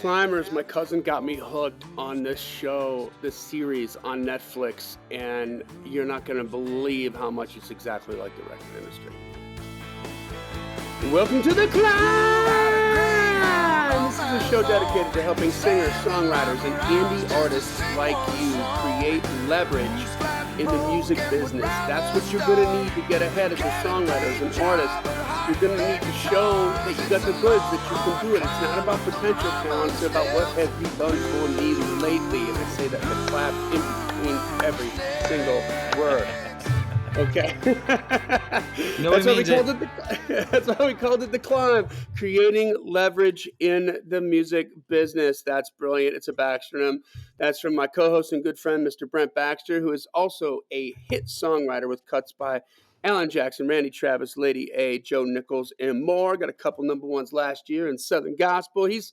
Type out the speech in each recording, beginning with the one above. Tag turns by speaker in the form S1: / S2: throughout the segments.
S1: Climbers, my cousin got me hooked on this show, this series on Netflix, and you're not going to believe how much it's exactly like the record industry. Welcome to The Climb! This is a show dedicated to helping singers, songwriters, and indie artists like you create leverage in the music business. That's what you're going to need to get ahead as a songwriters and artists. You're going to need to show that you got the goods, that you can do it. It's not about potential talent. It's about what have you done for me lately. And I say that with clap in between every single word. Okay. That's why we called it The Climb. Creating leverage in the music business. That's brilliant. It's a Baxtronym. That's from my co-host and good friend, Mr. Brent Baxter, who is also a hit songwriter with cuts by Alan Jackson, Randy Travis, Lady A, Joe Nichols, and more. Got a couple number ones last year in Southern Gospel. He's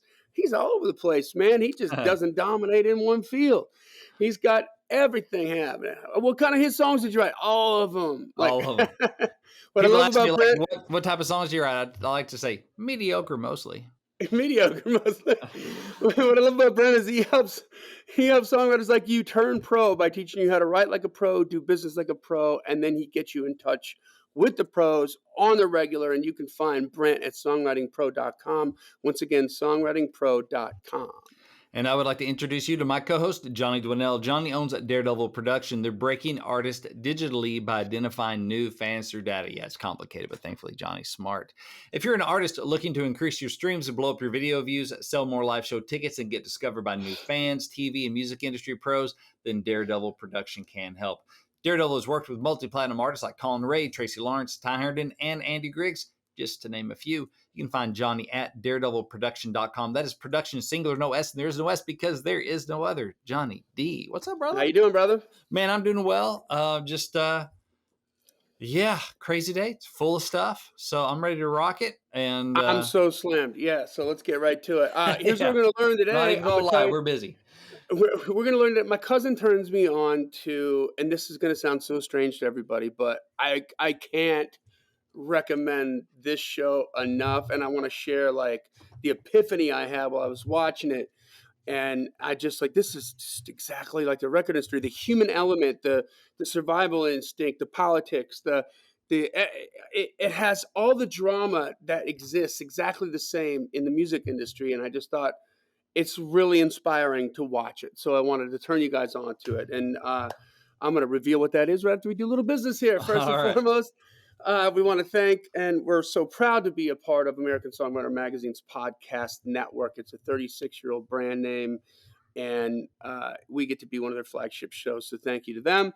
S1: all over the place, man. He just doesn't dominate in one field. He's got everything happening. What kind of hit songs did you write? All of them.
S2: All of them.
S1: What
S2: People
S1: I love about Brent,
S2: like, what type of songs do you write? I like to say mediocre mostly.
S1: Mediocre mostly. What I love about Brent is he helps songwriters like you turn pro by teaching you how to write like a pro, do business like a pro, and then he gets you in touch with the pros on the regular, and you can find Brent at songwritingpro.com. Once again, songwritingpro.com.
S2: And I would like to introduce you to my co-host, Johnny Dwinell. Johnny owns Daredevil Production. They're breaking artists digitally by identifying new fans through data. Yeah, it's complicated, but thankfully Johnny's smart. If you're an artist looking to increase your streams and blow up your video views, sell more live show tickets, and get discovered by new fans, TV, and music industry pros, then Daredevil Production can help. Daredevil has worked with multi-platinum artists like Colin Ray, Tracy Lawrence, Ty Herndon, and Andy Griggs, just to name a few. You can find Johnny at daredevilproduction.com. That is production, singular, no S, and there is no S because there is no other. Johnny D. What's up, brother?
S1: How you doing, brother?
S2: Man, I'm doing well. Crazy day. It's full of stuff. So I'm ready to rock it. And
S1: I'm so slammed. Yeah, so let's get right to it. Here's what we're going to learn today.
S2: Not even gonna lie, we're busy.
S1: We're going to learn that my cousin turns me on to, and this is going to sound so strange to everybody, but I can't recommend this show enough, and I want to share like the epiphany I had while I was watching it, and I just like, this is just exactly like the record industry, the human element, the survival instinct, the politics, it has all the drama that exists exactly the same in the music industry, and I just thought it's really inspiring to watch it, so I wanted to turn you guys on to it, and I'm going to reveal what that is right after we do a little business here. First and foremost, we want to thank, and we're so proud to be a part of American Songwriter Magazine's podcast network. It's a 36-year-old brand name, and we get to be one of their flagship shows. So thank you to them.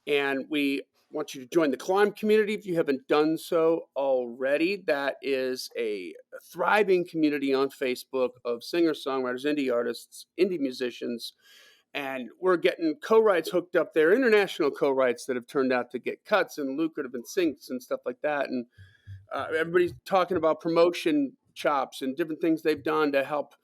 S1: And we want you to join the Climb community if you haven't done so already. That is a thriving community on Facebook of singers, songwriters, indie artists, indie musicians. And we're getting co-writes hooked up there, international co-writes that have turned out to get cuts and lucrative and syncs and stuff like that. And everybody's talking about promotion chops and different things they've done to help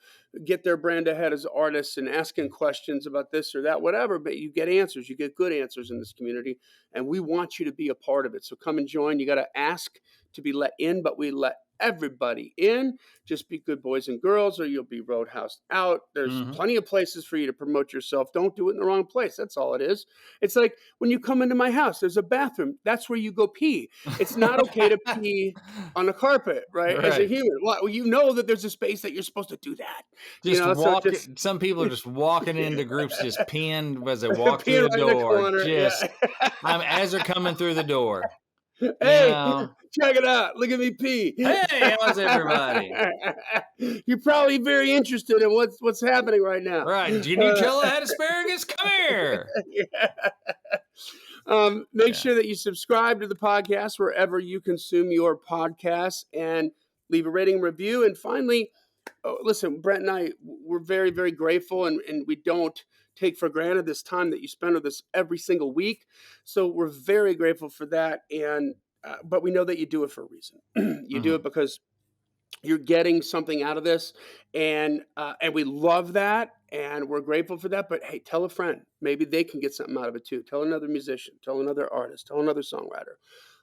S1: get their brand ahead as artists and asking questions about this or that, whatever. But you get answers. You get good answers in this community. And we want you to be a part of it. So come and join. You got to ask to be let in, but we let everybody in. Just be good boys and girls or you'll be roadhoused out. There's plenty of places for you to promote yourself. Don't do it in the wrong place. That's all it is. It's like when you come into my house, there's a bathroom. That's where you go pee. It's not okay to pee on the carpet, right? As a human. Well, you know that there's a space that you're supposed to do that.
S2: Some people are just walking into groups, just peeing as they walk through the door. As they're coming through the door.
S1: Hey, check it out. Look at me pee.
S2: Hey, how's everybody?
S1: You're probably very interested in what's happening right now.
S2: Right. Do you Nutella had asparagus? Come here.
S1: Make sure that you subscribe to the podcast wherever you consume your podcasts and leave a rating and review. And finally, listen, Brent and I, we're very, very grateful, and we don't take for granted this time that you spend with us every single week. So we're very grateful for that. And but we know that you do it for a reason. You do it because you're getting something out of this, and we love that, and we're grateful for that. But hey, tell a friend. Maybe they can get something out of it too. Tell another musician. Tell another artist. Tell another songwriter.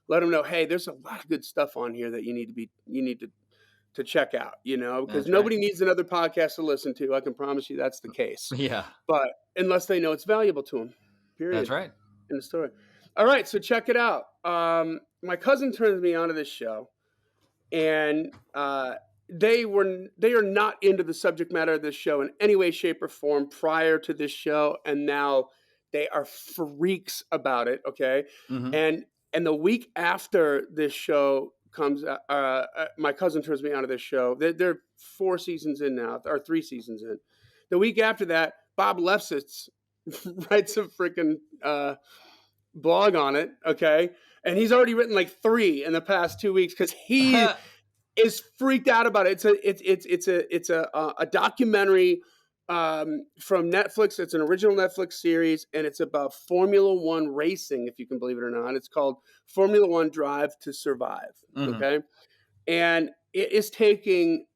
S1: Let them know, hey, there's a lot of good stuff on here that you need to to check out, because
S2: That's right.
S1: nobody needs another podcast to listen to. I can promise you that's the case.
S2: Yeah,
S1: But unless they know it's valuable to them,
S2: that's
S1: period,
S2: right.
S1: in the story. All right, so check it out. My cousin turns me onto this show, and they are not into the subject matter of this show in any way, shape, or form prior to this show, and now they are freaks about it. Okay,
S2: Hmm.
S1: and the week after this show comes, my cousin turns me onto this show. They're 4 seasons in now, or 3 seasons in. The week after that, Bob Lefsetz writes a freaking blog on it. Okay, and he's already written like three in the past 2 weeks because he is freaked out about it. It's a documentary from Netflix. It's an original Netflix series, and it's about Formula One racing, if you can believe it or not. It's called Formula One Drive to Survive.
S2: Hmm.
S1: Okay, and it is taking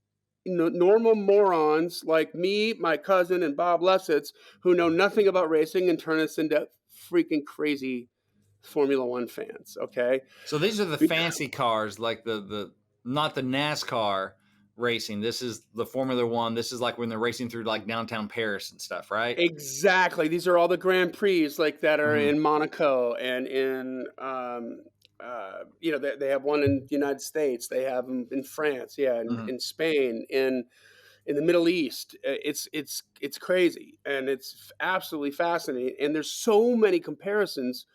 S1: normal morons like me, my cousin, and Bob Lefsetz, who know nothing about racing, and turn us into freaking crazy Formula One fans. Okay,
S2: So these are the fancy cars, like the not the NASCAR racing. This is the Formula One. This is like when they're racing through like downtown Paris and stuff, right?
S1: exactly. These are all the Grand Prix like that are
S2: Hmm.
S1: in Monaco and in they have one in the United States. They have them in France, yeah,
S2: Hmm.
S1: in Spain, in the Middle East. It's crazy and it's absolutely fascinating. And there's so many comparisons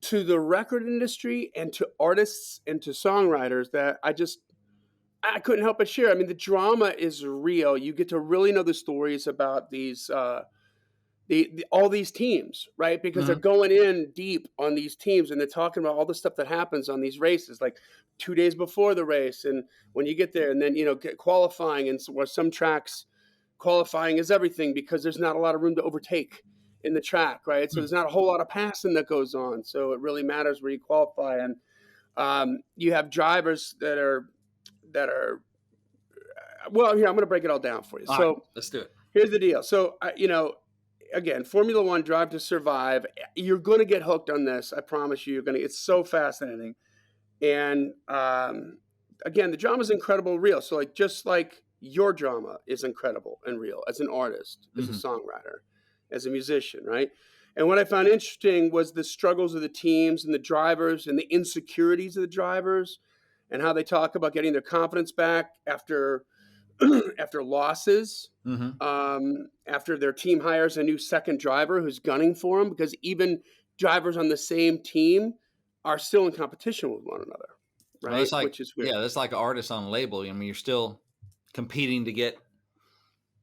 S1: to the record industry and to artists and to songwriters that I couldn't help but share. I mean, the drama is real. You get to really know the stories about these all these teams, right? Because they're
S2: Hmm.
S1: going in deep on these teams and they're talking about all the stuff that happens on these races, like 2 days before the race, and when you get there, and then get qualifying, and where some tracks qualifying is everything because there's not a lot of room to overtake in the track, right? So there's not a whole lot of passing that goes on. So it really matters where you qualify, and you have drivers that are well. Here, I'm going to break it all down for you.
S2: All right,
S1: So
S2: let's do it.
S1: here's the deal. So again, Formula One Drive to Survive. You're going to get hooked on this. I promise you. You're going to. It's so fascinating, and again, the drama is incredible, real. So just like your drama is incredible and real as an artist, as a
S2: Hmm.
S1: songwriter, as a musician, right? And what I found interesting was the struggles of the teams and the drivers and the insecurities of the drivers and how they talk about getting their confidence back after after losses,
S2: Hmm.
S1: after their team hires a new second driver who's gunning for them, because even drivers on the same team are still in competition with one another,
S2: Well,
S1: right?
S2: that's like
S1: Which is weird,
S2: yeah, that's like artists on a label. I mean, you're still competing to get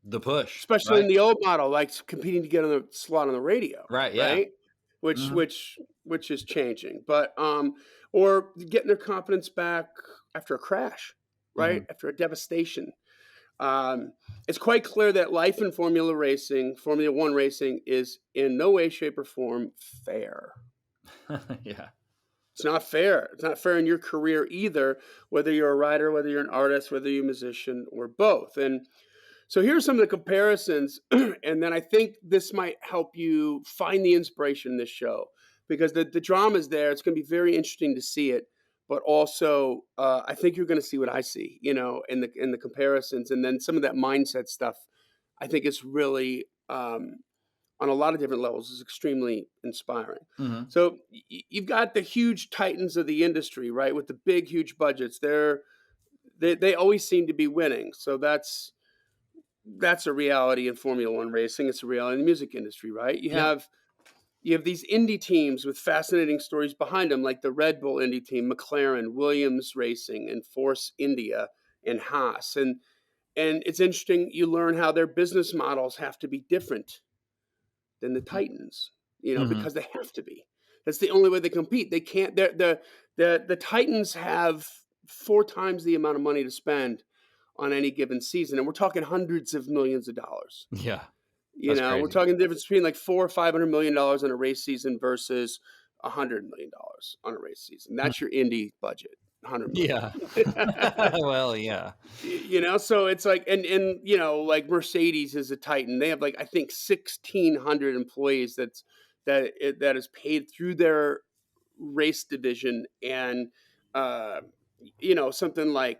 S2: the push,
S1: especially
S2: right?
S1: in the old model, like competing to get on the slot on the radio,
S2: Right. Yeah.
S1: right? Which
S2: Hmm.
S1: which which is changing, but or getting their confidence back after a crash, right?
S2: Hmm.
S1: After a devastation. It's quite clear that life in Formula One racing, is in no way, shape, or form fair.
S2: Yeah.
S1: It's not fair. It's not fair in your career either, whether you're a writer, whether you're an artist, whether you're a musician, or both. And so here's some of the comparisons, and then I think this might help you find the inspiration in this show because the drama is there. It's going to be very interesting to see it, but also I think you're going to see what I see, in the comparisons, and then some of that mindset stuff. I think it's really on a lot of different levels is extremely inspiring.
S2: Hmm.
S1: So you've got the huge titans of the industry, right, with the big, huge budgets. They always seem to be winning. So that's a reality in Formula One racing. It's a reality in the music industry, right? You
S2: Yep.
S1: have you have these indie teams with fascinating stories behind them, like the Red Bull indie team, McLaren, Williams Racing, and Force India, and Haas. And it's interesting. You learn how their business models have to be different than the Titans,
S2: Hmm.
S1: because they have to be. That's the only way they compete. They can't. The Titans have 4 times the amount of money to spend on any given season, and we're talking hundreds of millions of dollars.
S2: Yeah. That's
S1: We're
S2: crazy.
S1: talking the difference between like $400 or $500 on a race season versus $100 million on a race season. That's your indie budget, 100 million.
S2: Yeah. Well, yeah.
S1: So it's like, and like Mercedes is a Titan. They have like I think 1,600 employees that is paid through their race division, and something like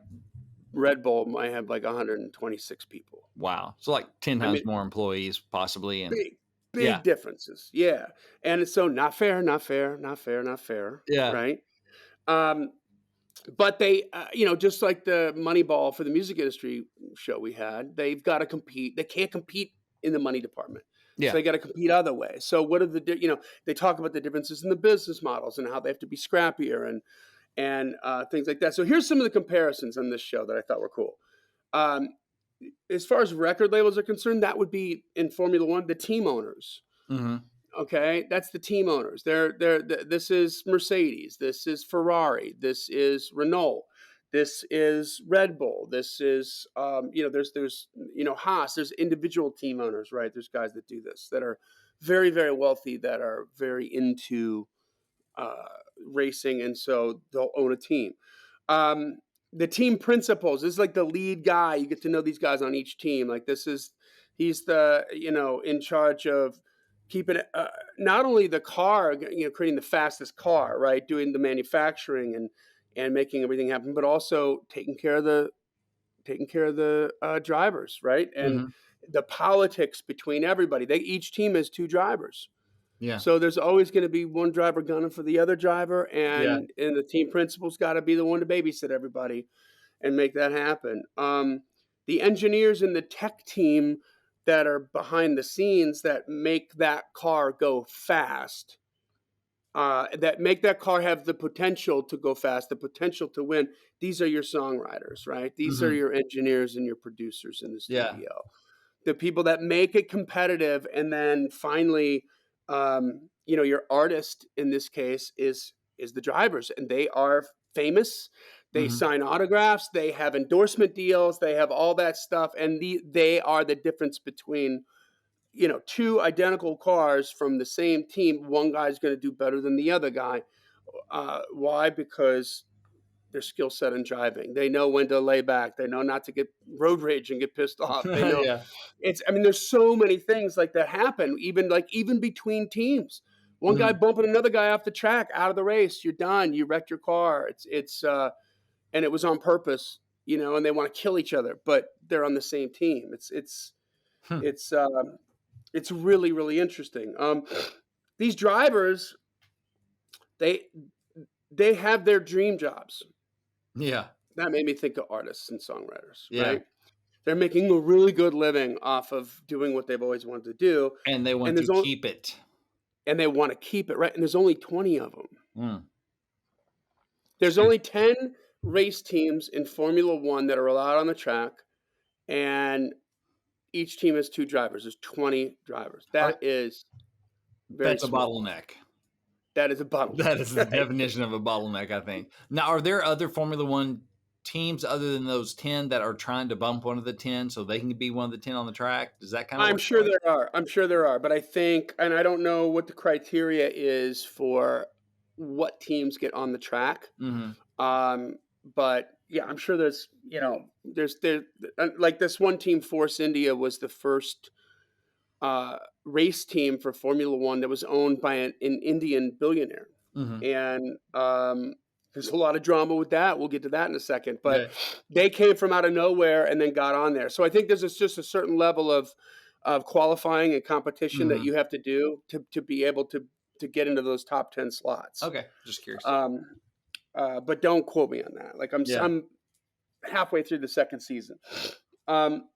S1: Red Bull might have like 126 people.
S2: Wow. So like 10
S1: I
S2: times
S1: mean,
S2: more employees possibly. And
S1: big,
S2: yeah.
S1: big differences. Yeah. And it's so not fair, not fair, not fair, not fair.
S2: Yeah.
S1: Right. Um, but they, just like the Moneyball for the music industry show we had, they've got to compete. They can't compete in the money department. So
S2: Yeah.
S1: they got to compete other ways. So what are they talk about the differences in the business models and how they have to be scrappier and things like that. So here's some of the comparisons on this show that I thought were cool. Um, as far as record labels are concerned, that would be in Formula One, the team owners.
S2: Hmm.
S1: Okay, that's the team owners. This is Mercedes. This is Ferrari. This is Renault. This is Red Bull. This is there's Haas. There's individual team owners, right? There's guys that do this that are very very wealthy that are very into uh, racing, and so they'll own a team. Um, the team principals this is like the lead guy. You get to know these guys on each team. Like he's the in charge of keeping not only the car, creating the fastest car, right, doing the manufacturing and making everything happen, but also taking care of the drivers, right, and
S2: Hmm.
S1: the politics between everybody. Each team has two drivers.
S2: Yeah.
S1: So there's always going to be one driver gunning for the other driver,
S2: Yeah.
S1: and the team principal's got to be the one to babysit everybody and make that happen. The engineers and the tech team that are behind the scenes that make that car go fast, that make that car have the potential to go fast, the potential to win. These are your songwriters, right? These are
S2: Hmm.
S1: your engineers and your producers in the
S2: Yeah.
S1: studio, the people that make it competitive, and then finally, your artist in this case is the drivers, and they are famous. They
S2: Hmm.
S1: sign autographs, they have endorsement deals, they have all that stuff, and they are the difference between two identical cars from the same team. One guy's going to do better than the other guy. Why? Because their skill set in driving. They know when to lay back. They know not to get road rage and get pissed off. They know
S2: Yeah.
S1: there's so many things like that happen, even between teams. One guy
S2: Hmm.
S1: bumping another guy off the track, out of the race. You're done. You wrecked your car. And it was on purpose, and they want to kill each other, but they're on the same team. It's it's really, really interesting. These drivers, they they have their dream jobs.
S2: Yeah.
S1: That made me think of artists and songwriters,
S2: Yeah.
S1: right? They're making a really good living off of doing what they've always wanted to do,
S2: And they
S1: and
S2: want to
S1: there's only
S2: keep it.
S1: and they want to keep it, right. And there's only 20 of them.
S2: Mm.
S1: There's only 10 race teams in Formula One that are allowed on the track, and each team has two drivers. There's 20 drivers.
S2: Are
S1: That is very
S2: That's a
S1: small.
S2: bottleneck.
S1: That is a
S2: That
S1: bottleneck,
S2: is the
S1: right?
S2: definition of a bottleneck, I think. Now, are there other Formula One teams other than those 10 that are trying to bump one of the 10 so they can be one of the 10 on the track? Does that kind of
S1: I'm
S2: work that
S1: sure
S2: way?
S1: there are. I'm sure there are, but I think, and I don't know what the criteria is for what teams get on the track.
S2: Hmm.
S1: Um, but yeah, I'm sure there's like this one team, Force India, was the first race team for Formula One that was owned by an Indian billionaire,
S2: Hmm.
S1: and there's a lot of drama with that. We'll get to that in a second, but
S2: Yeah.
S1: they came from out of nowhere and then got on there. So I think just a certain level of qualifying and competition that
S2: Hmm.
S1: you have to do to be able to get into those top 10 slots.
S2: Okay. Just curious.
S1: Um, but don't quote me on that. Like
S2: Yeah.
S1: I'm halfway through the second season. Um,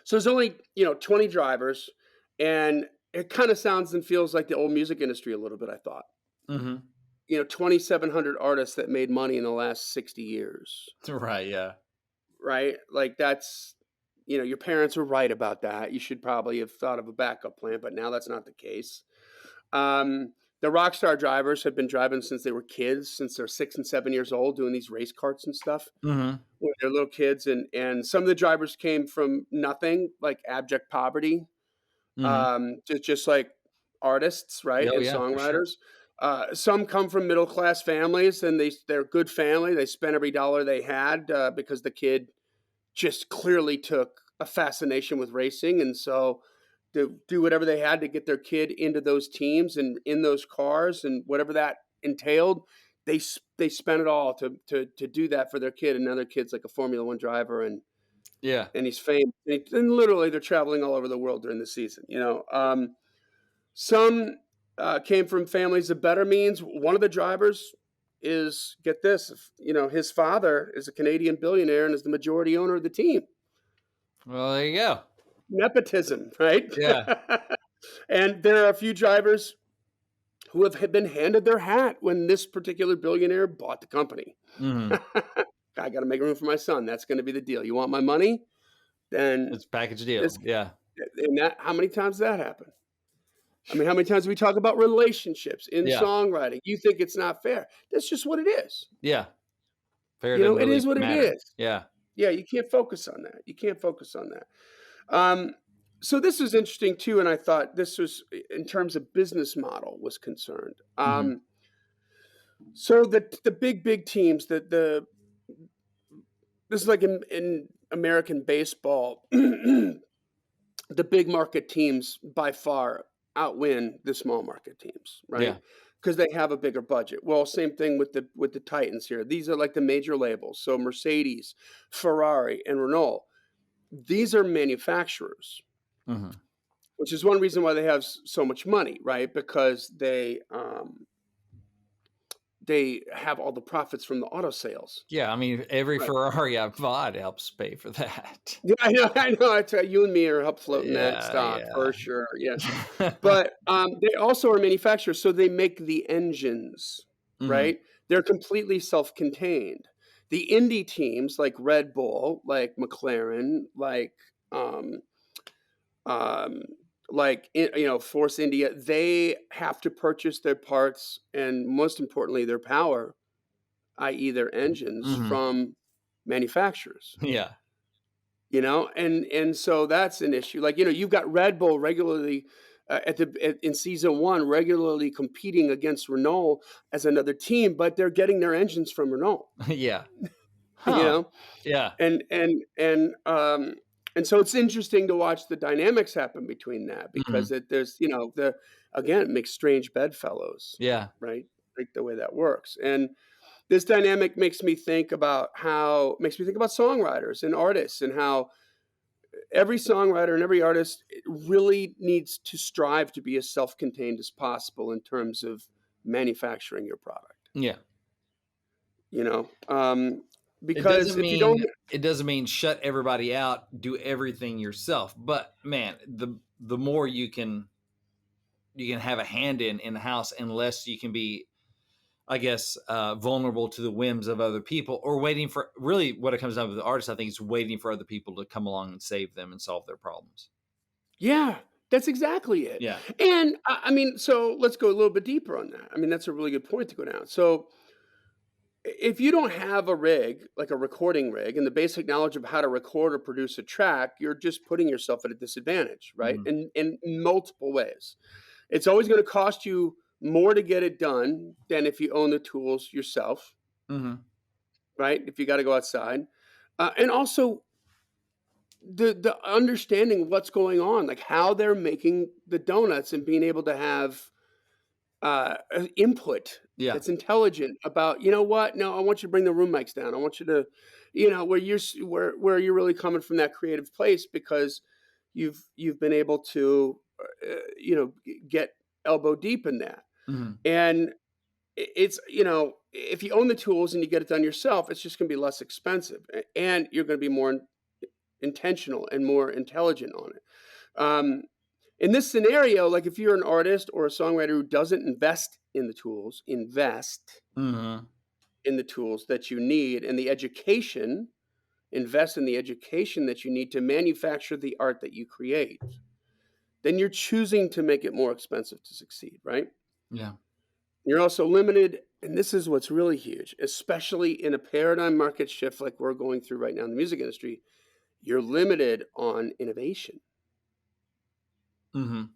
S1: so there's only 20 drivers, and it kind of sounds and feels like the old music industry a little bit. I thought
S2: Hmm.
S1: 2,700 artists that made money in the last 60 years,
S2: Right. Yeah.
S1: right? Like that's your parents were right about that. You should probably have thought of a backup plan, but now that's not the case. The rock star drivers have been driving since they were kids, since they're 6 and 7 years old, doing these race karts and stuff
S2: Hmm.
S1: when they're little kids. And some of the drivers came from nothing, like abject poverty,
S2: Hmm.
S1: just like artists, right,
S2: Oh,
S1: and
S2: yeah, for sure.
S1: songwriters. Some come from middle class families, and they're good family. They spent every dollar they had because the kid just clearly took a fascination with racing, and so to do whatever they had to get their kid into those teams and in those cars and whatever that entailed, they they spent it all to do that for their kid, and now their kid's like a Formula One driver,
S2: Yeah.
S1: and he's famous, and literally they're traveling all over the world during the season. Some came from families of better means. One of the drivers is, get this, his father is a Canadian billionaire and is the majority owner of the team.
S2: Well, there you go.
S1: Nepotism, right?
S2: Yeah.
S1: And there are a few drivers who have been handed their hat when this particular billionaire bought the company.
S2: Mhm.
S1: I got to make room for my son. That's going to be the deal. You want my money? Then
S2: It's a package deal.
S1: this,
S2: Yeah.
S1: and that, how many times does that happen? I mean, how many times do we talk about relationships in
S2: Yeah.
S1: songwriting? You think it's not fair. That's just what it is.
S2: Yeah. Fair doesn't
S1: It
S2: really
S1: is what it
S2: matter.
S1: is.
S2: Yeah.
S1: Yeah, you can't focus on that. You can't focus on that. Um, so this was interesting too, and I thought this was in terms of business model was concerned.
S2: Mhm.
S1: So the big teams, the this is like in American baseball, the big market teams by far outwin the small market teams, right?
S2: Yeah.
S1: Because they have a bigger budget. Well, same thing with the Titans here. These are like the major labels. So Mercedes, Ferrari, and Renault. These are manufacturers,
S2: Mhm.
S1: which is one reason why they have so much money, right? Because they have all the profits from the auto sales.
S2: Yeah, I mean, every
S1: Right.
S2: Ferrari I've bought helps pay for that.
S1: Yeah, I know, I know. I tell you and me are up floating that
S2: Yeah,
S1: stock
S2: yeah.
S1: for sure. Yeah. But, they also are manufacturers, so they make the engines,
S2: Mhm.
S1: right? They're completely self-contained. The indie teams like Red Bull, like McLaren, um, um, Force India, they have to purchase their parts and most importantly, their power, i.e. their engines,
S2: Mhm.
S1: from manufacturers.
S2: Yeah.
S1: And so that's an issue. Like, you've got Red Bull regularly in season one, regularly competing against Renault as another team, but they're getting their engines from Renault.
S2: Yeah.
S1: you
S2: Huh.
S1: know,
S2: Yeah.
S1: and so it's interesting to watch the dynamics happen between that because
S2: Mhm.
S1: there's the again it makes strange bedfellows,
S2: Yeah.
S1: right? Like the way that works, and this dynamic makes me think about songwriters and artists and how every songwriter and every artist really needs to strive to be as self-contained as possible in terms of manufacturing your product.
S2: Yeah.
S1: You know,
S2: It
S1: because
S2: doesn't
S1: if you don't,
S2: mean it doesn't mean shut everybody out, do everything yourself. But man, the more you can have a hand in the house, unless you can be, I guess, vulnerable to the whims of other people, or waiting for, really what it comes down to with the artist, I think, is waiting for other people to come along and save them and solve their problems.
S1: yeah, that's exactly it.
S2: Yeah.
S1: And I mean, so let's go a little bit deeper on that. I mean, that's a really good point to go down. So if you don't have a rig, like a recording rig, and the basic knowledge of how to record or produce a track, you're just putting yourself at a disadvantage, right?
S2: Mhm.
S1: In multiple ways. It's always going to cost you more to get it done than if you own the tools yourself,
S2: Mhm.
S1: right? If you got to go outside. And also the understanding what's going on, like how they're making the donuts and being able to have input
S2: Yeah.
S1: that's intelligent about, what? No, I want you to bring the room mics down. I want you to, where you're really coming from that creative place because you've been able to, get elbow deep in that.
S2: Mhm.
S1: And it's, if you own the tools and you get it done yourself, it's just going to be less expensive and you're going to be more intentional and more intelligent on it. In this scenario, like if you're an artist or a songwriter who doesn't invest
S2: Mhm.
S1: in the tools that you need and invest in the education that you need to manufacture the art that you create, then you're choosing to make it more expensive to succeed, right?
S2: Yeah.
S1: You're also limited, and this is what's really huge, especially in a paradigm market shift like we're going through right now in the music industry, you're limited on innovation.
S2: Mhm.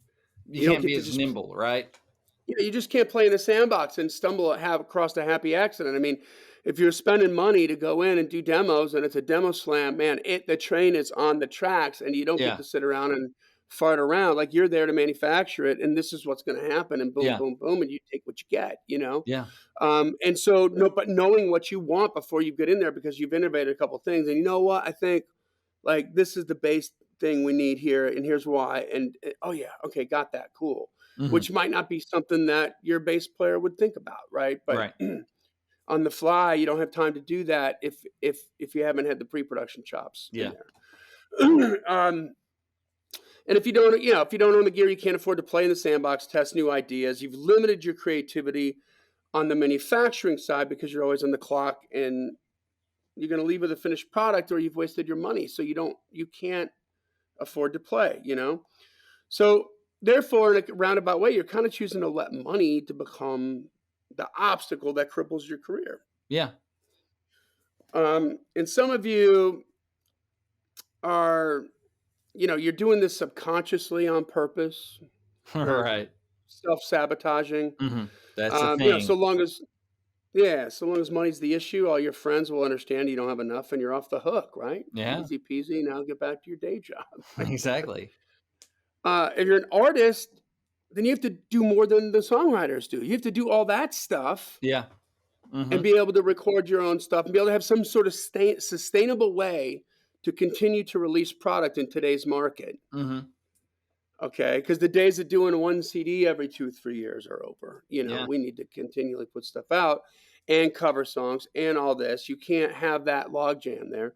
S2: You
S1: You don't
S2: can't
S1: get
S2: be
S1: to
S2: as
S1: just
S2: nimble, right?
S1: You just can't play in the sandbox and have across a happy accident. I mean, if you're spending money to go in and do demos and it's a demo slam, man, the train is on the tracks and you don't get
S2: Yeah.
S1: to sit around and fart around. Like, you're there to manufacture it, and this is what's gonna happen, and boom,
S2: Yeah.
S1: boom, boom, and you take what you get, you know?
S2: Yeah.
S1: And so no, but knowing what you want before you get in there because you've innovated a couple things, and you know what? I think, like, this is the base thing we need here, and here's why, and, "Oh, yeah, okay, got that, cool."
S2: Mhm.
S1: Which might not be something that your bass player would think about, right? But
S2: Right.
S1: on the fly, you don't have time to do that if you haven't had the pre-production chops in
S2: Yeah.
S1: there. And if you don't, if you don't own the gear, you can't afford to play in the sandbox, test new ideas. You've limited your creativity on the manufacturing side because you're always on the clock, and you're going to leave with a finished product, or you've wasted your money. So you can't afford to play. So therefore, in a roundabout way, you're kind of choosing to let money to become the obstacle that cripples your career.
S2: Yeah.
S1: And some of you are, you're doing this subconsciously on purpose. You're
S2: Right.
S1: self-sabotaging.
S2: Mhm. That's the thing.
S1: So long as money's the issue, all your friends will understand you don't have enough and you're off the hook, right?
S2: Yeah.
S1: Easy peasy. Now get back to your day job. Right?
S2: Exactly.
S1: If you're an artist, then you have to do more than the songwriters do. You have to do all that stuff
S2: Yeah.
S1: and
S2: Mhm.
S1: be able to record your own stuff and be able to have some sort of sustainable way to continue to release product in today's market.
S2: Mhm.
S1: Okay, because the days of doing one CD every 2, 3 years are over.
S2: Yeah.
S1: We need to continually put stuff out and cover songs and all this. You can't have that logjam there.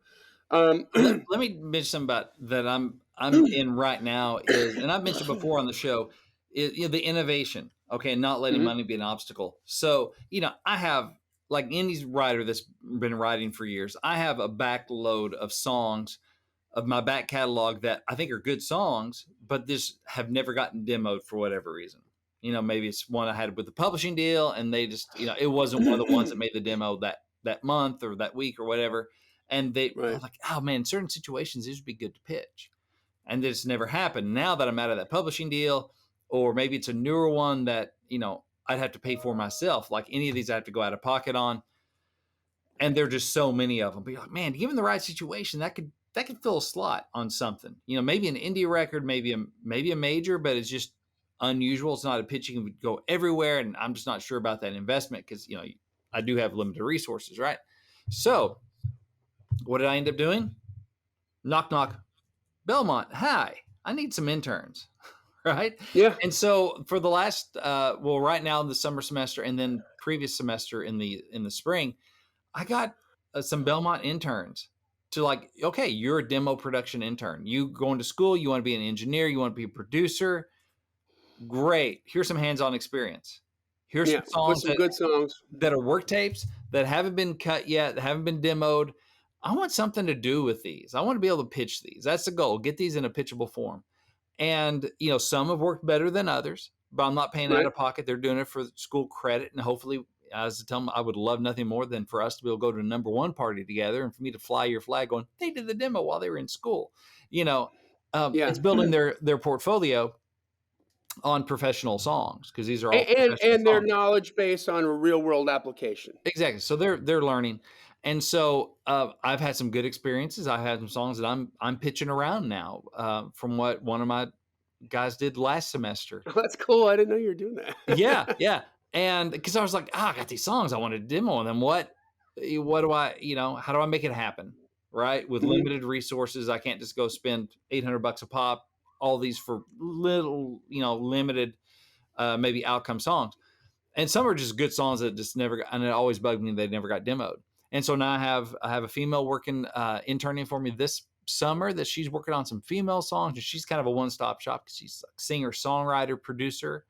S1: Um,
S2: Let me mention something about that I'm in right now is, and I've mentioned before on the show, is the innovation. Okay, not letting
S1: mhm,
S2: money be an obstacle. So I have, like any writer that's been writing for years, I have a backload of songs of my back catalog that I think are good songs, but just have never gotten demoed for whatever reason. Maybe it's one I had with the publishing deal, and they just, it wasn't one of the ones that made the demo that month or that week or whatever. And I
S1: right.
S2: was like, oh man, in certain situations, this would be good to pitch. And this never happened. Now that I'm out of that publishing deal, or maybe it's a newer one that, I'd have to pay for myself. Like any of these I have to go out of pocket on, and there are just so many of them. But you're like, man, given the right situation, that could fill a slot on something. Maybe an indie record, maybe a major, but it's just unusual. It's not a pitch you can go everywhere, and I'm just not sure about that investment because I do have limited resources, right? So what did I end up doing? Knock knock, Belmont. Hi, I need some interns. Right.
S1: Yeah,
S2: And so for the last right now in the summer semester and then previous semester in the spring, I got some Belmont interns to, like, okay, you're a demo production intern. You going to school, you want to be an engineer, you want to be a producer. Great. Here's some hands-on experience. Here's some
S1: yeah. With
S2: songs
S1: some good songs.
S2: that are work tapes that haven't been cut yet, that haven't been demoed. I want something to do with these. I want to be able to pitch these. That's the goal. Get these in a pitchable form. And, some have worked better than others, but I'm not paying out
S1: Right.
S2: of pocket. They're doing it for school credit. And hopefully, as I tell them, I would love nothing more than for us to be able to go to a number one party together and for me to fly your flag going, they did the demo while they were in school. You know,
S1: Yeah.
S2: it's building their portfolio on professional songs because these are all professional
S1: And their
S2: songs.
S1: knowledge base on a real world application.
S2: Exactly. So they're learning. And so I've had some good experiences. I had some songs that I'm pitching around now from what one of my guys did last semester.
S1: Oh, that's cool. I didn't know you were doing
S2: Yeah,
S1: that.
S2: yeah, and because I was like, I got these songs, I want to demo them. What do I, how do I make it happen? Right, with
S1: Mhm.
S2: limited resources, I can't just go spend $800 a pop. All these for little, limited, maybe outcome songs, and some are just good songs that just never. And it always bugged me they never got demoed. And so now I have a female working interning for me this summer that she's working on some female songs, and she's kind of a one stop shop because she's a singer, songwriter, producer,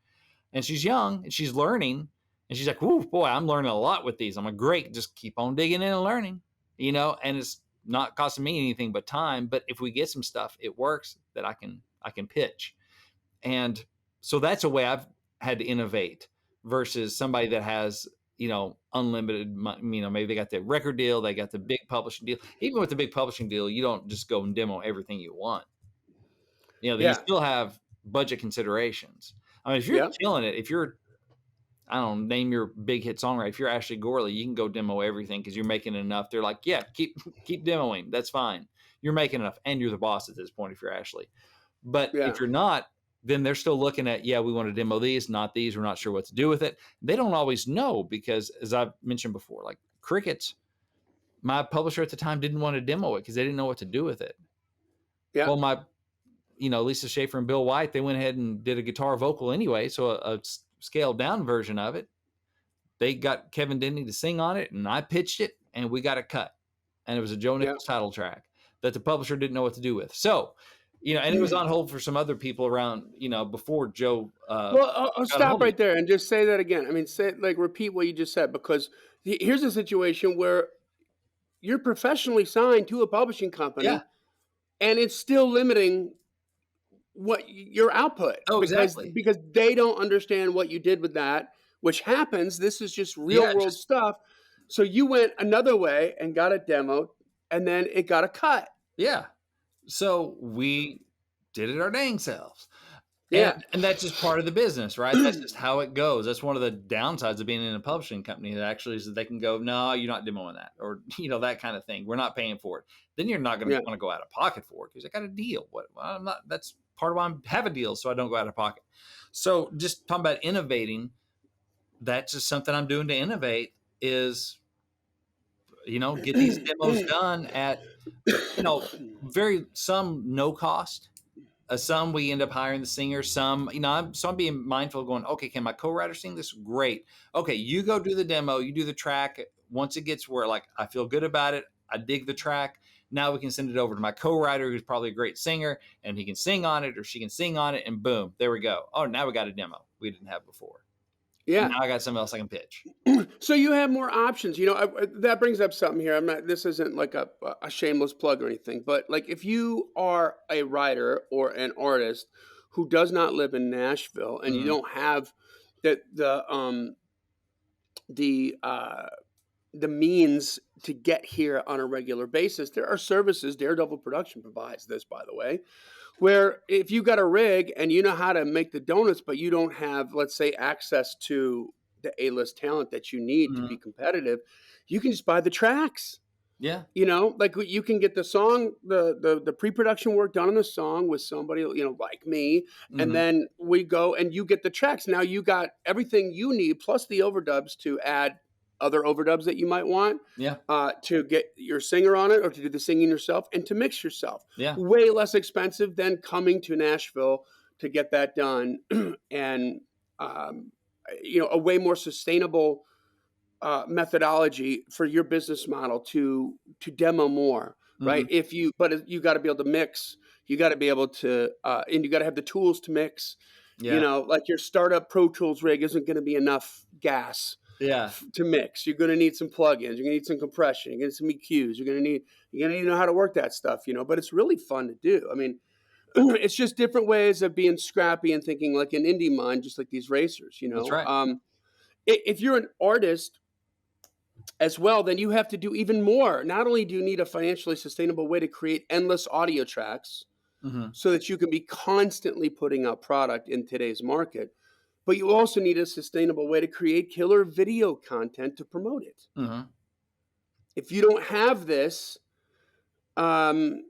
S2: and she's young and she's learning. And she's like, "Whoa, boy, I'm learning a lot with these." I'm like, "Great, just keep on digging in and learning, And it's not costing me anything but time. But if we get some stuff, it works that I can pitch, and so that's a way I've had to innovate versus somebody that has unlimited. Maybe they got the record deal, they got the big publishing deal. Even with the big publishing deal, you don't just go and demo everything you want. You
S1: Yeah.
S2: still have budget considerations. I mean, if you're
S1: Yep.
S2: killing it, if you're, I don't know, name your big hit songwriter. If you're Ashley Gorley, you can go demo everything because you're making enough. They're like, yeah, keep demoing. That's fine. You're making enough, and you're the boss at this point if you're Ashley. But
S1: Yeah.
S2: if you're not, then they're still looking at, yeah, we want to demo these, not these. We're not sure what to do with it. They don't always know because, as I've mentioned before, like Crickets, my publisher at the time didn't want to demo it because they didn't know what to do with it.
S1: Yeah.
S2: Well, Lisa Schaefer and Bill White, they went ahead and did a guitar vocal anyway, so a scaled down version of it. They got Kevin Denny to sing on it, and I pitched it, and we got it cut. And it was a Joe
S1: Yeah.
S2: Nichols title track that the publisher didn't know what to do with. So, and it was on hold for some other people around, before Joe
S1: Well, I'll
S2: got a
S1: stop
S2: hold of it.
S1: right there and just say that again. I mean, say like repeat what you just said because here's a situation where you're professionally signed to a publishing
S2: Yeah.
S1: company and it's still limiting your output
S2: Oh,
S1: because
S2: exactly.
S1: they don't understand what you did with that, which happens. This is just real
S2: Yeah,
S1: world
S2: just
S1: stuff. So you went another way and got it demoed and then it got a cut.
S2: yeah. So we did it our dang selves. And
S1: Yeah.
S2: and that's just part of the business, right? That's just how it goes. That's one of the downsides of being in a publishing company that actually is that they can go, no, you're not demoing that, or that kind of thing. We're not paying for it. Then you're not going to
S1: Yeah.
S2: want to go out of pocket for it because I got a deal. What? Well, I'm not. That's part of why I have a deal, so I don't go out of pocket. So just talking about innovating, that's just something I'm doing to innovate. Is get these demos done at very some no cost. Some we end up hiring the singer. Some, I'm being mindful of going, okay, can my co-writer sing this? Great. Okay, you go do the demo, you do the track. Once it gets where like I feel good about it, I dig the track. Now we can send it over to my co-writer, who's probably a great singer, and he can sing on it or she can sing on it, and boom, there we go. Oh, now we got a demo we didn't have before, and
S1: Yeah.
S2: now I got something else I can pitch.
S1: So you have more options. That brings up something here. I'm not. This isn't like a shameless plug or anything, but like if you are a writer or an artist who does not live in Nashville and you
S2: Mhm.
S1: don't have the the means to get here on a regular basis, there are services. Daredevil Production provides this, by the way, where if you got a rig and you know how to make the donuts, but you don't have, let's say, access to the A-list talent that you need to be
S2: Mhm.
S1: competitive, you can just buy the tracks.
S2: Yeah.
S1: Like you can get the song, the pre-production work done on the song with somebody, like me, and
S2: Mhm.
S1: then we go and you get the tracks. Now you got everything you need plus the overdubs to add other overdubs that you might want
S2: Yeah.
S1: to get your singer on it or to do the singing yourself and to mix yourself.
S2: Yeah.
S1: Way less expensive than coming to Nashville to get that done, and um, a way more sustainable methodology for your business model to demo more, right?
S2: Mhm.
S1: You got to be able to mix, you got to be able to, and you got to have the tools to mix.
S2: Yeah.
S1: Like your startup Pro Tools rig isn't going to be enough gas
S2: Yeah.
S1: to mix. You're going to need some plugins. You're going to need some compression. You're going to need some EQs. You're going to need to know how to work that stuff. But it's really fun to do. I mean, it's just different ways of being scrappy and thinking like an indie mind, just like these racers.
S2: That's right.
S1: If you're an artist as well, then you have to do even more. Not only do you need a financially sustainable way to create endless audio tracks
S2: Mhm.
S1: so that you can be constantly putting out product in today's market, but you also need a sustainable way to create killer video content to promote it.
S2: Mhm.
S1: If you don't have this, um,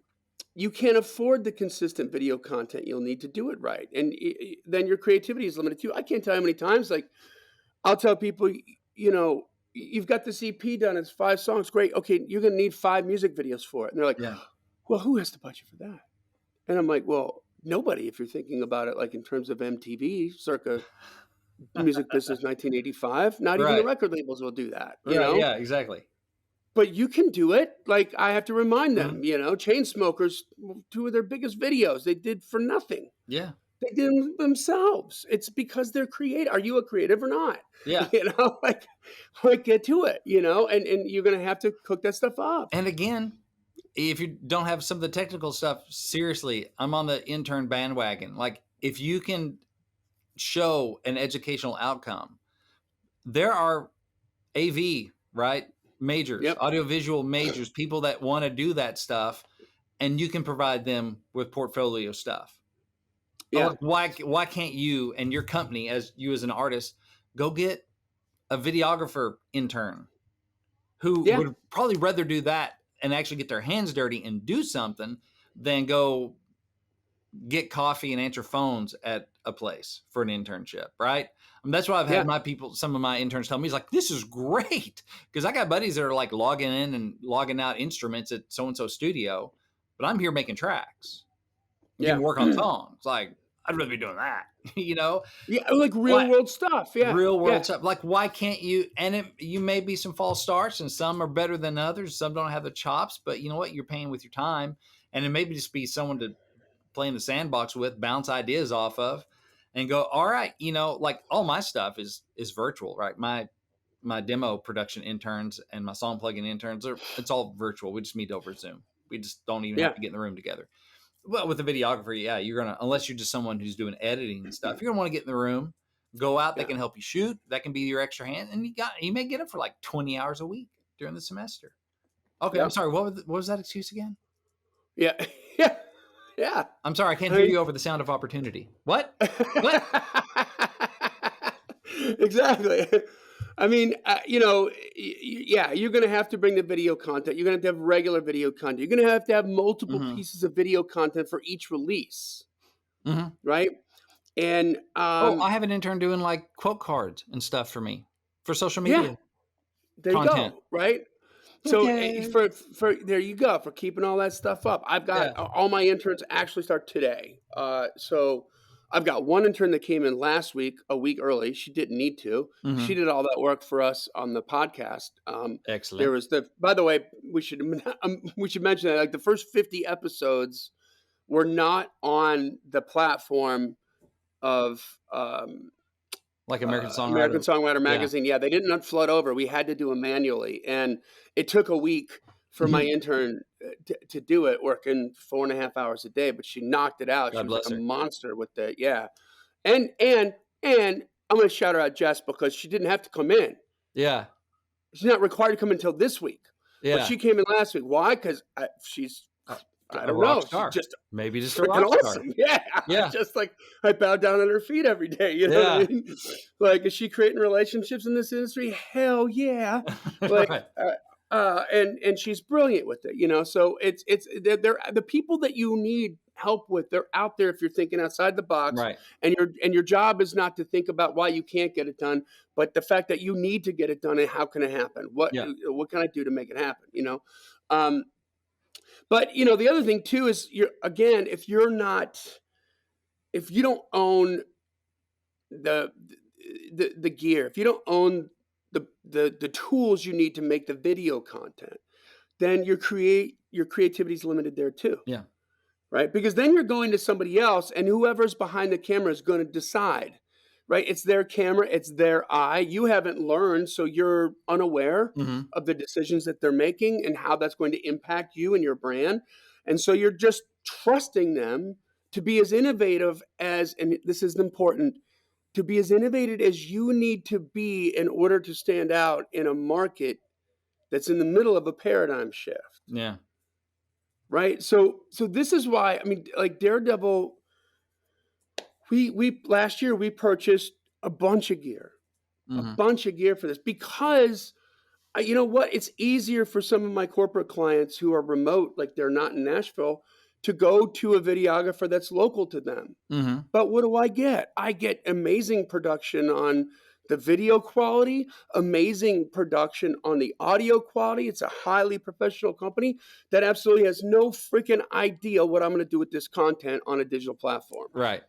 S1: you can't afford the consistent video content you'll need to do it right. And then your creativity is limited too. I can't tell you how many times, like, I'll tell people, you've got this EP done, it's 5 songs, great. Okay, you're going to need 5 music videos for it. And they're like,
S2: Yeah.
S1: well, who has the budget for that? And I'm like, well, nobody, if you're thinking about it like in terms of MTV, circa music business 1985, not even the
S2: Right.
S1: record labels will do that,
S2: Right. Yeah. Exactly.
S1: But you can do it. Like I have to remind
S2: Mhm.
S1: them, Chainsmokers, 2 of their biggest videos, they did for nothing.
S2: Yeah.
S1: They did them themselves. It's because they're creative. Are you a creative or not?
S2: Yeah.
S1: Like get to it, and you're gonna have to cook that stuff up.
S2: And again, if you don't have some of the technical stuff, seriously, I'm on the intern bandwagon. Like, if you can show an educational outcome, there are AV, right? Majors,
S1: Yep.
S2: audiovisual majors, people that want to do that stuff, and you can provide them with portfolio stuff.
S1: Yeah.
S2: Why can't you and your company, as you as an artist, go get a videographer intern who
S1: Yeah.
S2: would probably rather do that and actually get their hands dirty and do something than go get coffee and answer phones at a place for an internship, right? I mean, that's what I've had
S1: Yeah.
S2: my people, some of my interns tell me. He's like, this is great. Because I got buddies that are like logging in and logging out instruments at so and so studio, but I'm here making tracks,
S1: Yeah.
S2: getting work on songs. Like, I'd rather be doing that, you know?
S1: Yeah, like real
S2: What
S1: world stuff. Yeah.
S2: real world
S1: Yeah.
S2: stuff? Like, why can't you? And you may be some false starts, and some are better than others. Some don't have the chops, but you know what? You're paying with your time, and it may just be someone to play in the sandbox with, bounce ideas off of, and go, all right, like all my stuff is virtual, right? My demo production interns and my song plugging interns it's all virtual. We just meet over Zoom. We just don't even have
S1: Yeah.
S2: to get in the room together. Well, with the videographer, yeah, you're gonna, unless you're just someone who's doing editing and stuff, you're gonna want to get in the room, go out. They
S1: Yeah.
S2: can help you shoot. That can be your extra hand, and you may get it for like 20 hours a week during the semester. Okay, I'm
S1: Yeah.
S2: sorry. What was that excuse again?
S1: Yeah. Yeah. Yeah.
S2: I'm sorry, I can't
S1: I
S2: hear
S1: mean,
S2: you over the sound of opportunity. What? What?
S1: exactly. I mean, yeah, you're going to have to bring the video content. You're going to have regular video content. You're going to have multiple
S2: Mm-hmm.
S1: pieces of video content for each release,
S2: Mm-hmm.
S1: right? And
S2: Oh, I have an intern doing like quote cards and stuff for me for social
S1: yeah,
S2: media
S1: there you
S2: content.
S1: go, right? So
S2: Okay.
S1: for there you go for keeping all that stuff up. I've got
S2: Yeah.
S1: all my interns actually start today. So I've got one intern that came in last week, a week early. She didn't need to. She
S2: Mm-hmm.
S1: did all that work for us on the podcast. There
S2: Excellent.
S1: was by the way, we should mention that like the first 50 episodes were not on the platform of
S2: Like American
S1: American
S2: Songwriter.
S1: Songwriter
S2: Yeah.
S1: Magazine. Yeah, they didn't flood over. We had to do them manually, and it took a week for my intern to do it, working 4.5 hours a day. But she knocked it out. She
S2: God
S1: was like
S2: bless
S1: a
S2: her.
S1: monster with the yeah, and I'm going to shout her out, Jess, because she didn't have to come in.
S2: Yeah.
S1: She's not required to come until this week, but
S2: Yeah.
S1: she came in last week. Why? Because she's I
S2: A
S1: don't
S2: rock
S1: know. She's
S2: star.
S1: just
S2: Maybe just a
S1: freaking
S2: rock star.
S1: awesome. Yeah.
S2: Yeah.
S1: Just like I bow down at her feet every day. You know what
S2: Yeah.
S1: I mean? Like, is she creating relationships in this industry? Hell yeah. Like,
S2: Right.
S1: and she's brilliant with it, so they're the people that you need help with. They're out there if you're thinking outside the box,
S2: Right.
S1: and your job is not to think about why you can't get it done, but the fact that you need to get it done and how can it happen? What
S2: Yeah.
S1: what can I do to make it happen? Um, but the other thing too is if you don't own the the gear, if you don't own the tools you need to make the video content, then your creativity is limited there too,
S2: Yeah.
S1: right? Because then you're going to somebody else, and whoever's behind the camera is going to decide, right? It's their camera, it's their eye. You haven't learned, so you're unaware
S2: Mm-hmm.
S1: of the decisions that they're making and how that's going to impact you and your brand. And so you're just trusting them to be as innovative as, and this is important, to be as innovative as you need to be in order to stand out in a market that's in the middle of a paradigm shift,
S2: Yeah.
S1: right? So this is why, I mean, like Daredevil, we last year we purchased a bunch of gear,
S2: Mm-hmm.
S1: for this because you know what? It's easier for some of my corporate clients who are remote, like they're not in Nashville, to go to a videographer that's local to them.
S2: Mm-hmm.
S1: But what do I get? I get amazing production on the video quality, amazing production on the audio quality. It's a highly professional company that absolutely has no freaking idea what I'm going to do with this content on a digital platform.
S2: Right.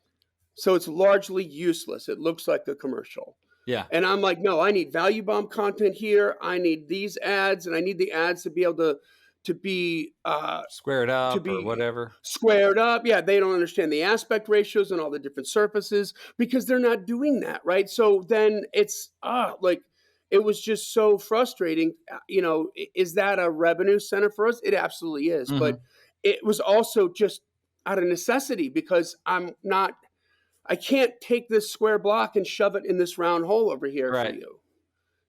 S1: So it's largely useless. It looks like a commercial.
S2: Yeah.
S1: And I'm like, no, I need value bomb content here. I need these ads, and I need the ads to be able to be
S2: Square it
S1: to
S2: up or
S1: be
S2: whatever.
S1: squared up. Yeah, they don't understand the aspect ratios and all the different surfaces because they're not doing that, right? So then it's like it was just so frustrating. Is that a revenue center for us? It absolutely is,
S2: Mm-hmm.
S1: but it was also just out of necessity because I can't take this square block and shove it in this round hole over here for
S2: Right.
S1: you.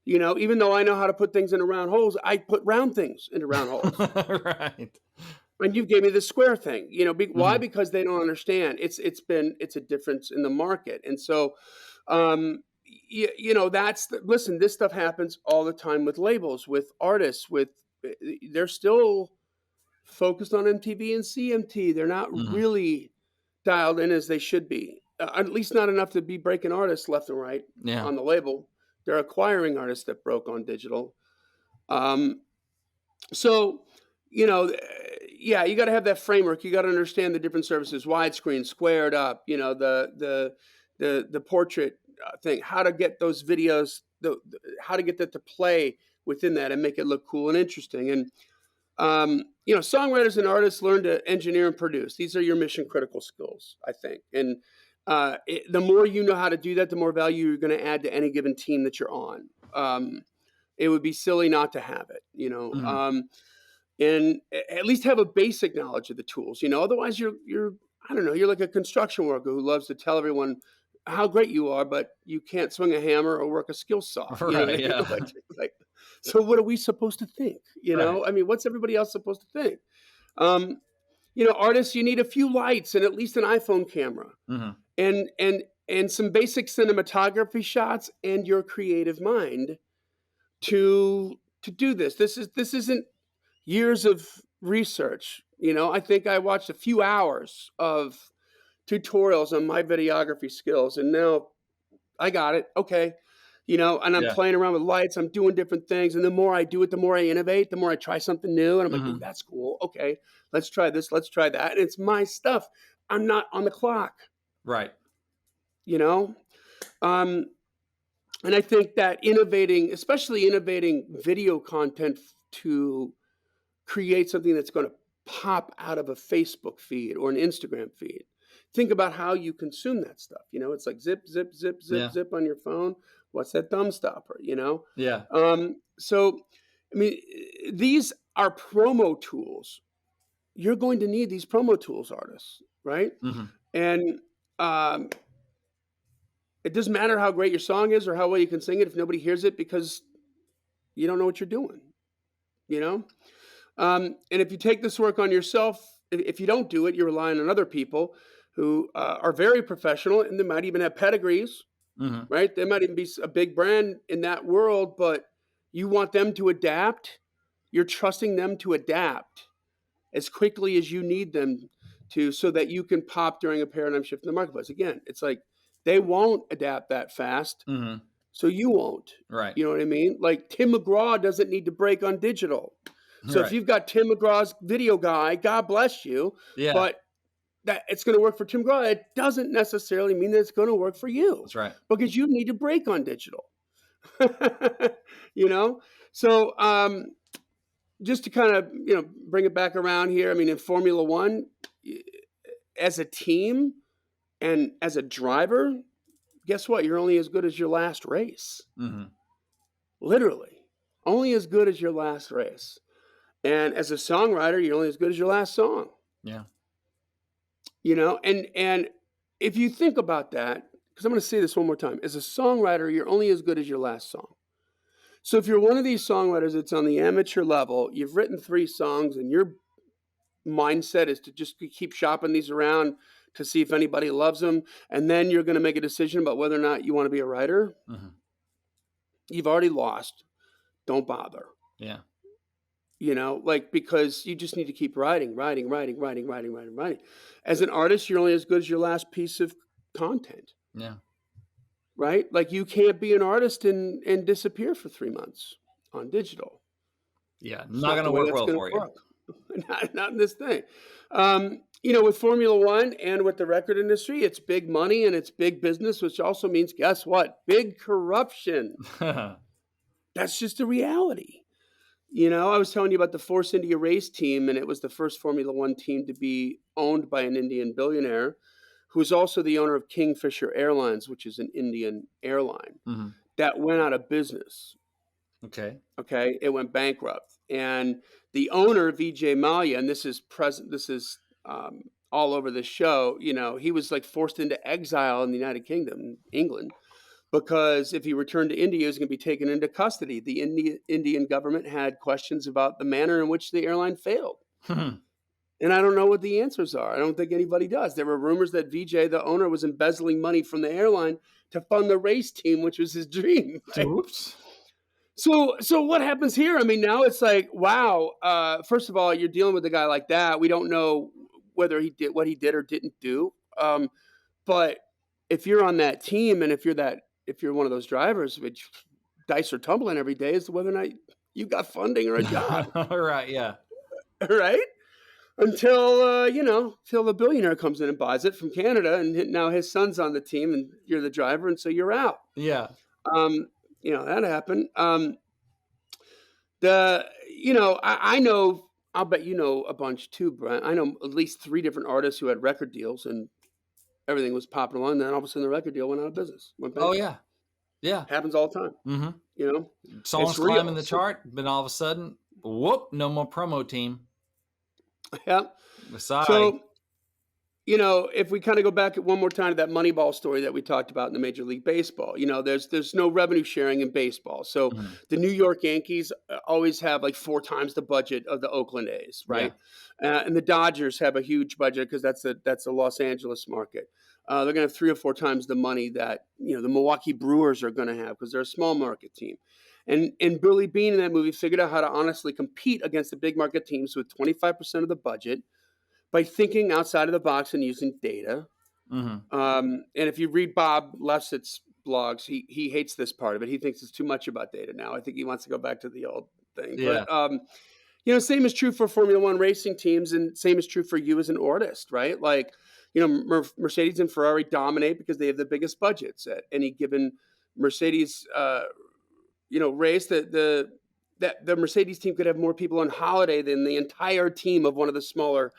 S1: Even though I know how to put things into round holes, I put round things into round holes.
S2: Right.
S1: And you gave me the square thing. Why?
S2: Mm-hmm.
S1: Because they don't understand. It's a difference in the market. And so, listen, this stuff happens all the time with labels, with artists, they're still focused on MTV and CMT. They're not
S2: Mm-hmm.
S1: really dialed in as they should be. At least not enough to be breaking artists left and right
S2: Yeah.
S1: on the label. They're acquiring artists that broke on digital. Um, so, you know, yeah, you got to have that framework. You got to understand the different services: widescreen, squared up. You know, the portrait thing. How to get those videos, how to get that to play within that and make it look cool and interesting. And you know, songwriters and artists learn to engineer and produce. These are your mission critical skills, I think. And the more you know how to do that, the more value you're going to add to any given team that you're on. It would be silly not to have it, you know.
S2: Mhm.
S1: And at least have a basic knowledge of the tools, you know. Otherwise, you're I don't know, you're like a construction worker who loves to tell everyone how great you are, but you can't swing a hammer or work a skill saw. You know what
S2: Right.
S1: I mean?
S2: Yeah.
S1: Like, so what are we supposed to think? You
S2: Right.
S1: know, I mean, what's everybody else supposed to think? Um, you know, artists, you need a few lights and at least an iPhone camera
S2: Mhm.
S1: and some basic cinematography shots and your creative mind to do this. This isn't years of research. You know, I think I watched a few hours of tutorials on my videography skills, and now I got it. Okay. You know, and I'm
S2: Yeah.
S1: playing around with lights, I'm doing different things. And the more I do it, the more I innovate, the more I try something new. And I'm like, oh,
S2: Mhm.
S1: that's cool. Okay, let's try this, let's try that. And it's my stuff. I'm not on the clock,
S2: Right.
S1: you know? Um, and I think that innovating, especially innovating video content to create something that's going to pop out of a Facebook feed or an Instagram feed. Think about how you consume that stuff. You know, it's like zip, zip, zip, zip,
S2: Yeah.
S1: zip on your phone. What's that thumb stopper? You know,
S2: Yeah.
S1: so I mean, these are promo tools. You're going to need these promo tools, artists, right?
S2: Mhm.
S1: And um, it doesn't matter how great your song is or how well you can sing it if nobody hears it because you don't know what you're doing. You know, and if you take this work on yourself, if you don't do it, you're relying on other people who are very professional and they might even have pedigrees,
S2: Mhm.
S1: right? They might even be a big brand in that world, but you want them to adapt. You're trusting them to adapt as quickly as you need them to so that you can pop during a paradigm shift in the marketplace. Again, it's like they won't adapt that fast,
S2: Mhm.
S1: so you won't.
S2: Right.
S1: You know what I mean? Like Tim McGraw doesn't need to break on digital. So if
S2: Right.
S1: you've got Tim McGraw's video guy, God bless you,
S2: Yeah.
S1: but that it's going to work for Tim McGraw. It doesn't necessarily mean that it's going to work for you
S2: That's right.
S1: because you need to break on digital. You know, so just to kind of bring it back around here. I mean, in Formula One, as a team and as a driver, guess what? You're only as good as your last race.
S2: Mhm.
S1: Literally, only as good as your last race. And as a songwriter, you're only as good as your last song.
S2: Yeah.
S1: You know, and if you think about that, because I'm going to say this one more time, as a songwriter, you're only as good as your last song. So if you're one of these songwriters that's on the amateur level, you've written 3 songs, and your mindset is to just keep shopping these around to see if anybody loves them, and then you're going to make a decision about whether or not you want to be a writer.
S2: Mhm.
S1: You've already lost. Don't bother.
S2: Yeah.
S1: You know, like, because you just need to keep writing, writing, writing, writing, writing, writing, writing. As an artist, you're only as good as your last piece of content,
S2: Yeah.
S1: right? Like, you can't be an artist and disappear for 3 months on digital.
S2: Yeah.
S1: It's
S2: Not
S1: not the
S2: gonna
S1: way
S2: work
S1: that's
S2: well
S1: going to
S2: for you.
S1: work. Not in this thing. You know, with Formula One and with the record industry, it's big money and it's big business, which also means, guess what? Big corruption. That's just a reality. You know, I was telling you about the Force India race team, and it was the first Formula One team to be owned by an Indian billionaire who is also the owner of Kingfisher Airlines, which is an Indian airline
S2: Mhm.
S1: that went out of business.
S2: Okay.
S1: Okay, it went bankrupt, and the owner, Vijay Mallya, and this is present. This is all over the show. You know, he was like forced into exile in the United Kingdom, England, because if he returned to India, he was going to be taken into custody. The Indian government had questions about the manner in which the airline failed. And I don't know what the answers are. I don't think anybody does. There were rumors that Vijay, the owner, was embezzling money from the airline to fund the race team, which was his dream. Right?
S2: Oops.
S1: So what happens here? I mean, now it's like, wow. First of all, you're dealing with a guy like that. We don't know whether he did what he did or didn't do. But if you're on that team and if you're one of those drivers, which dice are tumbling every day as to whether or not you got funding or a job,
S2: Right. Yeah.
S1: right? Until till the billionaire comes in and buys it from Canada, and now his son's on the team, and you're the driver, and so you're out.
S2: Yeah.
S1: Um, that happened. I know. I'll bet you know a bunch too, Brent. I know at least 3 different artists who had record deals, and everything was popping along. Then all of a sudden, the record deal went out of business, went
S2: Oh
S1: bankrupt.
S2: yeah. Yeah.
S1: Happens all the time.
S2: Mm-hmm.
S1: You know,
S2: Songs
S1: it's
S2: climbing
S1: real.
S2: the
S1: So,
S2: chart, but all of a sudden, whoop, no more promo team.
S1: yeah.
S2: Sorry.
S1: So if we kind of go back at one more time to that Moneyball story that we talked about in the Major League Baseball, there's no revenue sharing in baseball. So
S2: Mhm.
S1: the New York Yankees always have like 4 times the budget of the Oakland A's,
S2: Yeah.
S1: right? And the Dodgers have a huge budget because that's the Los Angeles market. They're going to have 3 or 4 times the money that the Milwaukee Brewers are going to have because they're a small market team. And Billy Beane in that movie figured out how to honestly compete against the big market teams with 25% of the budget by thinking outside of the box and using data.
S2: Mhm.
S1: And if you read Bob Lefsetz's blogs, he hates this part of it. He thinks it's too much about data now. I think he wants to go back to the old thing.
S2: Yeah.
S1: But same is true for Formula One racing teams, and same is true for you as an artist, right? Like, Mercedes and Ferrari dominate because they have the biggest budgets at any given Mercedes, race. That the Mercedes team could have more people on holiday than the entire team of one of the smaller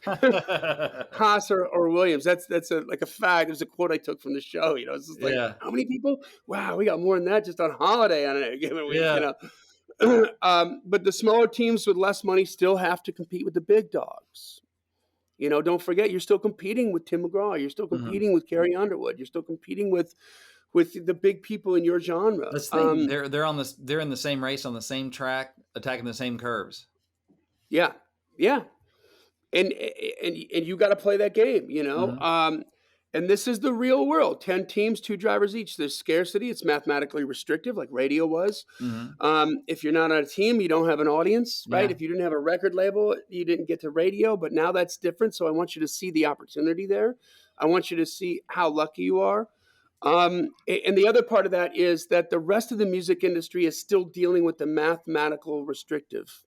S1: Haas or Williams. That's like a fact. It was a quote I took from the show. It's just like,
S2: Yeah.
S1: how many people? Wow, we got more than that just on holiday on a given week.
S2: Yeah.
S1: But the smaller teams with less money still have to compete with the big dogs. Don't forget, you're still competing with Tim McGraw. You're still
S2: Mhm.
S1: competing with Carrie Underwood. You're still competing with the big people in your genre.
S2: That's the thing. They're in the same race on the same track, attacking the same curves.
S1: Yeah, yeah. And you got to play that game.
S2: Mhm.
S1: And this is the real world. 10 teams, 2 drivers each. There's scarcity. It's mathematically restrictive, like radio was.
S2: Mhm.
S1: If you're not on a team, you don't have an audience, right?
S2: Yeah.
S1: If you didn't have a record label, you didn't get to radio. But now that's different. So I want you to see the opportunity there. I want you to see how lucky you are. And the other part of that is that the rest of the music industry is still dealing with the mathematical restrictive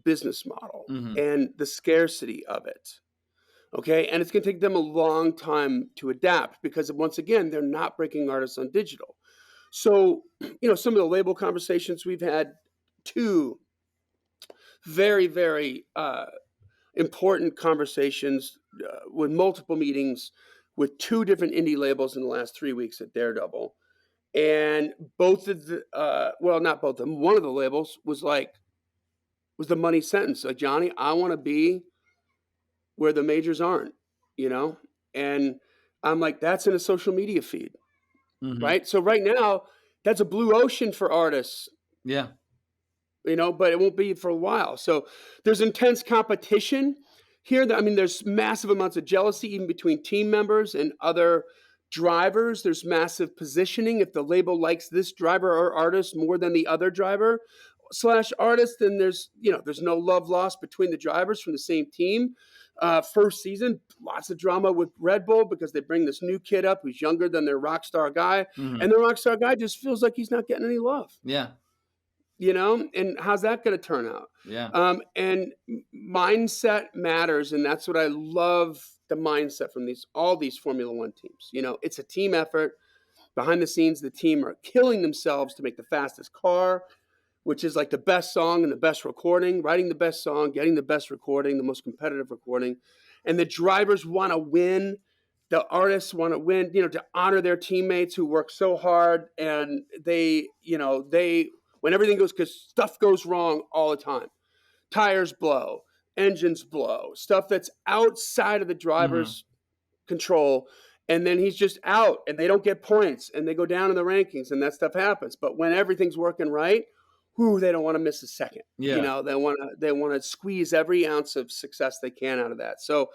S1: business model
S2: Mhm.
S1: and the scarcity of it. Okay. And it's going to take them a long time to adapt because, once again, they're not breaking artists on digital. So, some of the label conversations we've had, 2 very, very important conversations with multiple meetings with 2 different indie labels in the last 3 weeks at Daredevil. And both of not both of them, one of the labels was the money sentence. Like, Johnny, I want to be where the majors aren't, you know? And I'm like, that's in a social media feed,
S2: Mhm.
S1: right? So right now, that's a blue ocean for artists,
S2: Yeah.
S1: but it won't be for a while. So there's intense competition here. There's massive amounts of jealousy even between team members and other drivers. There's massive positioning. If the label likes this driver or artist more than the other driver slash artist, then there's no love lost between the drivers from the same team. First season, lots of drama with Red Bull because they bring this new kid up who's younger than their rock star guy,
S2: Mhm.
S1: and the rock star guy just feels like he's not getting any love.
S2: Yeah.
S1: And how's that going to turn out?
S2: Yeah.
S1: And mindset matters, and that's what I love, the mindset from all these Formula One teams. It's a team effort. Behind the scenes, the team are killing themselves to make the fastest car, which is like the best song and the best recording, writing the best song, getting the best recording, the most competitive recording. And the drivers want to win. The artists want to win, to honor their teammates who work so hard. And when everything goes, because stuff goes wrong all the time. Tires blow, engines blow, stuff that's outside of the
S2: Mhm.
S1: driver's control. And then he's just out and they don't get points and they go down in the rankings and that stuff happens. But when everything's working right, they don't want to miss a second.
S2: Yeah.
S1: They want to squeeze every ounce of success they can out of that. So,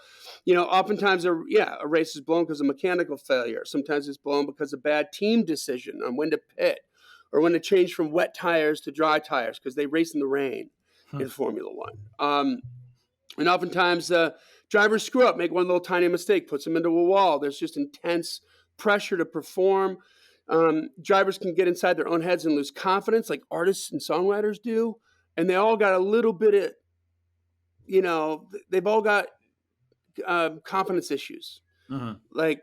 S1: oftentimes a race is blown because of mechanical failure. Sometimes it's blown because of bad team decision on when to pit or when to change from wet tires to dry tires because they race in the rain
S2: Hmm.
S1: in Formula One. And oftentimes Drivers screw up, make one little tiny mistake, puts them into a wall. There's just intense pressure to perform. Drivers can get inside their own heads and lose confidence, like artists and songwriters do. And they all got a little bit of, they've all got confidence issues, like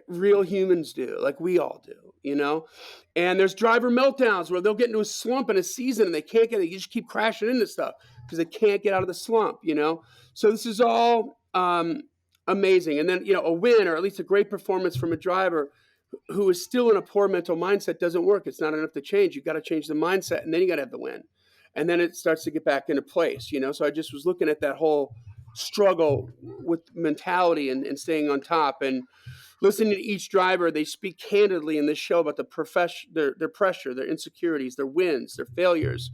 S1: real humans do, like we all do. And there's driver meltdowns where they'll get into a slump in a season and they can't get it. You just keep crashing into stuff because they can't get out of the slump. So this is all amazing. And then, a win or at least a great performance from a driver who is still in a poor mental mindset doesn't work. It's not enough to change. You've got to change the mindset, and then you got to have the win. And then it starts to get back into place, So I just was looking at that whole struggle with mentality and staying on top, and listening to each driver. They speak candidly in this show about their pressure, their insecurities, their wins, their failures,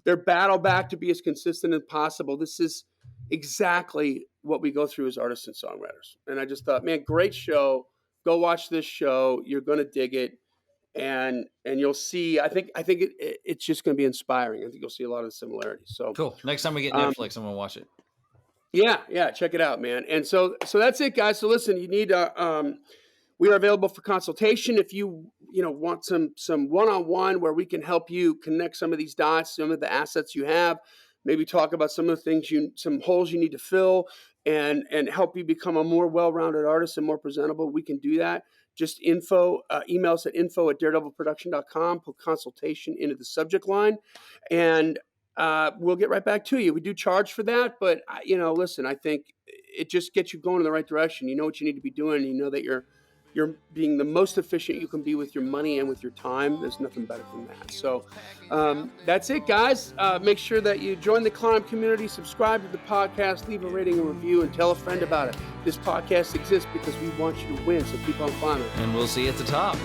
S1: their battle back to be as consistent as possible. This is exactly what we go through as artists and songwriters. And I just thought, man, great show. Go watch this show. You're going to dig it. And you'll see, I think it's just going to be inspiring. I think you'll see a lot of the similarities. So
S2: cool. Next time we get Netflix, I'm going to watch it.
S1: Yeah, check it out, man. And so that's it, guys. So listen, you need we are available for consultation if you want some one-on-one where we can help you connect some of these dots, some of the assets you have, maybe talk about some of the things some holes you need to fill, and help you become a more well-rounded artist and more presentable. We can do that. Just email us at info@daredevilproduction.com, put consultation into the subject line, and we'll get right back to you. We do charge for that, but listen, I think it just gets you going in the right direction. You know what you need to be doing. You know that you're being the most efficient you can be with your money and with your time. There's nothing better than that. So that's it, guys. Make sure that you join the C.L.I.M.B community, subscribe to the podcast, leave a rating and review, and tell a friend about it. This podcast exists because we want you to win, so keep on climbing.
S2: And we'll see you at the top.